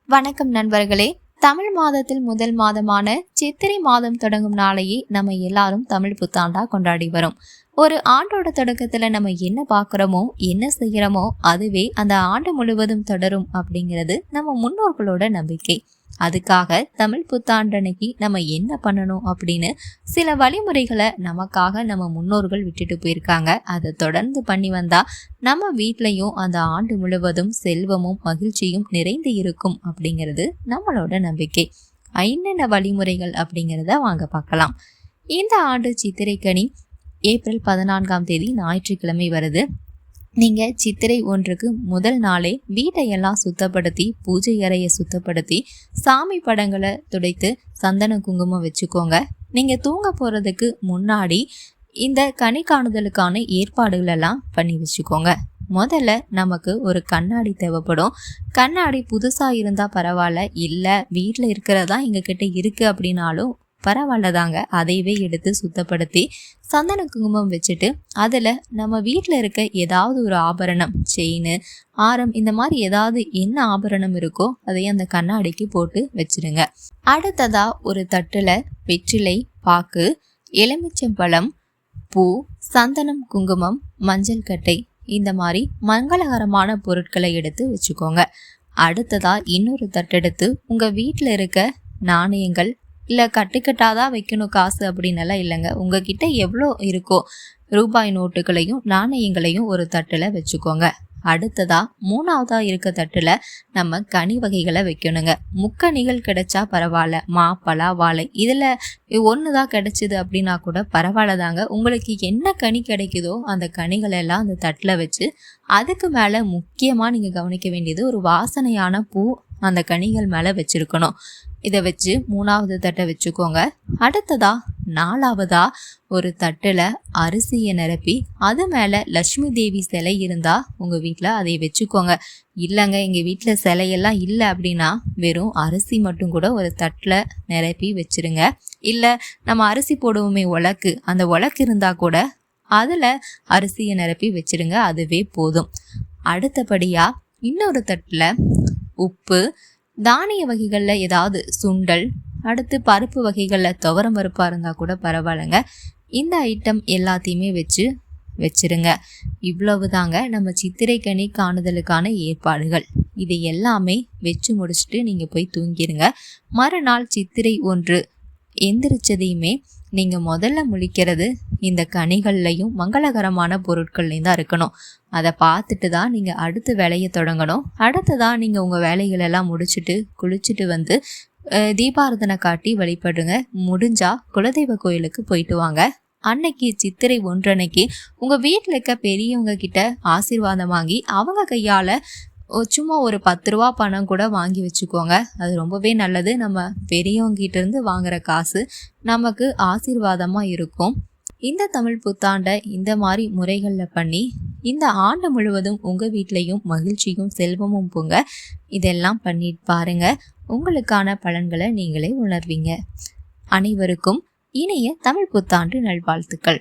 வணக்கம் நண்பர்களே. தமிழ் மாதத்தில் முதல் மாதமான சித்திரை மாதம் தொடங்கும் நாளையே நம்ம எல்லாரும் தமிழ் புத்தாண்டா கொண்டாடி வரோம். ஒரு ஆண்டோட தொடக்கத்துல நம்ம என்ன பார்க்குறோமோ என்ன செய்யறோமோ அதுவே அந்த ஆண்டு முழுவதும் தொடரும் அப்படிங்கிறது நம்ம முன்னோர்களோட நம்பிக்கை. அதுக்காக தமிழ் புத்தாண்டன்னைக்கு நம்ம என்ன பண்ணணும் அப்படின்னு சில வழிமுறைகளை நமக்காக நம்ம முன்னோர்கள் விட்டுட்டு போயிருக்காங்க. அதை தொடர்ந்து பண்ணி வந்தா நம்ம வீட்லயும் அந்த ஆண்டு முழுவதும் செல்வமும் மகிழ்ச்சியும் நிறைந்து இருக்கும் அப்படிங்கிறது நம்மளோட நம்பிக்கை. என்னென்ன வழிமுறைகள் அப்படிங்கிறத வாங்க பார்க்கலாம். இந்த ஆண்டு சித்திரைக்கனி ஏப்ரல் 14ஆம் தேதி ஞாயிற்றுக்கிழமை வருது. நீங்கள் சித்திரை 1க்கு முதல் நாளே வீட்டையெல்லாம் சுத்தப்படுத்தி பூஜை அறையை சுத்தப்படுத்தி சாமி படங்களை துடைத்து சந்தன குங்குமம் வச்சுக்கோங்க. நீங்கள் தூங்க போகிறதுக்கு முன்னாடி இந்த கனி காணுதலுக்கான ஏற்பாடுகள் எல்லாம் பண்ணி வச்சுக்கோங்க. முதல்ல நமக்கு ஒரு கண்ணாடி தேவைப்படும். கண்ணாடி புதுசாக இருந்தால் பரவாயில்ல, இல்லை வீட்டில் இருக்கிறதா எங்ககிட்ட இருக்குது அப்படின்னாலும் பரவாயில்ல தாங்க. அதையவே எடுத்து சுத்தப்படுத்தி சந்தன குங்குமம் வச்சுட்டு அதில் நம்ம வீட்டில் இருக்க ஏதாவது ஒரு ஆபரணம், செயின், ஆரம், இந்த மாதிரி ஏதாவது என்ன ஆபரணம் இருக்கோ அதையும் அந்த கண்ணாடிக்கு போட்டு வச்சிருங்க. அடுத்ததா ஒரு தட்டில் வெற்றிலை, பாக்கு, எலுமிச்சம்பழம், பூ, சந்தனம், குங்குமம், மஞ்சள் கட்டை, இந்த மாதிரி மங்களகரமான பொருட்களை எடுத்து வச்சுக்கோங்க. அடுத்ததா இன்னொரு தட்டெடுத்து உங்கள் வீட்டில் இருக்க நாணயங்கள், இல்லை கட்டுக்கட்டாதான் வைக்கணும் காசு அப்படின்னலாம் இல்லைங்க, உங்ககிட்ட எவ்வளோ இருக்கோ ரூபாய் நோட்டுகளையும் நாணயங்களையும் ஒரு தட்டில் வச்சுக்கோங்க. அடுத்ததா மூணாவதா இருக்க தட்டில் நம்ம கனி வகைகளை வைக்கணுங்க. முக்கனிகள் கிடைச்சா பரவாயில்ல, மா, பலா, வாழை, இதில் ஒன்று தான் கிடைச்சிது அப்படின்னா கூட பரவாயில்ல தாங்க. உங்களுக்கு என்ன கனி கிடைக்குதோ அந்த கனிகளை எல்லாம் அந்த தட்டில் வச்சு அதுக்கு மேலே முக்கியமாக நீங்கள் கவனிக்க வேண்டியது ஒரு வாசனையான பூ அந்த கனிகள் மேலே வச்சுருக்கணும். இதை வச்சு மூணாவது தட்டை வச்சுக்கோங்க. அடுத்ததா நாலாவதா ஒரு தட்டில் அரிசியை நிரப்பி அது மேலே லட்சுமி தேவி சிலை இருந்தால் உங்கள் வீட்டில் அதை வச்சுக்கோங்க. இல்லைங்க எங்கள் வீட்டில் சிலையெல்லாம் இல்லை அப்படின்னா வெறும் அரிசி மட்டும் கூட ஒரு தட்டில் நிரப்பி வச்சுருங்க. இல்லை நம்ம அரிசி போடுவோமே உலக்கு, அந்த உலக்கு இருந்தால் கூட அதில் அரிசியை நிரப்பி வச்சுருங்க, அதுவே போதும். அடுத்தபடியாக இன்னொரு தட்டில் உப்பு, தானிய வகைகளில் ஏதாவது சுண்டல், அடுத்து பருப்பு வகைகளில் துவரம் பருப்பாக இருந்தால் கூட பரவாயில்லைங்க, இந்த ஐட்டம் எல்லாத்தையுமே வச்சுருங்க. இவ்வளவு தாங்க நம்ம சித்திரை கனி காணுதலுக்கான ஏற்பாடுகள். இது எல்லாமே வச்சு முடிச்சுட்டு நீங்கள் போய் தூங்கிடுங்க. மறுநாள் சித்திரை 1 எந்திரிச்சதையுமே நீங்கள் முதல்ல முழிக்கிறது இந்த கனிகள்லையும் மங்களகரமான பொருட்கள்லையும் தான் இருக்கணும். அதை பார்த்துட்டு தான் நீங்கள் அடுத்த வேலையை தொடங்கணும். அடுத்ததான் நீங்கள் உங்கள் வேலைகளெல்லாம் முடிச்சுட்டு குளிச்சுட்டு வந்து தீபாராதனை காட்டி வழிபடுங்க. முடிஞ்சால் குலதெய்வ கோயிலுக்கு போயிட்டு வாங்க. அன்னைக்கு சித்திரை 1 அன்னைக்கு உங்கள் வீட்டில் இருக்க பெரியவங்க கிட்ட ஆசீர்வாதம் வாங்கி அவங்க கையால் சும்மா ஒரு 10 ரூபா பணம் கூட வாங்கி வச்சுக்கோங்க. அது ரொம்பவே நல்லது. நம்ம பெரியவங்கிட்ட இருந்து வாங்குற காசு நமக்கு ஆசீர்வாதமாக இருக்கும். இந்த தமிழ் புத்தாண்டை இந்த மாதிரி முறைகளில் பண்ணி இந்த ஆண்டு முழுவதும் உங்கள் வீட்லேயும் மகிழ்ச்சியும் செல்வமும் பொங்க இதெல்லாம் பண்ணிட்டு பாருங்க. உங்களுக்கான பலன்களை நீங்களே உணர்வீங்க. அனைவருக்கும் இனிய தமிழ் புத்தாண்டு நல்வாழ்த்துக்கள்.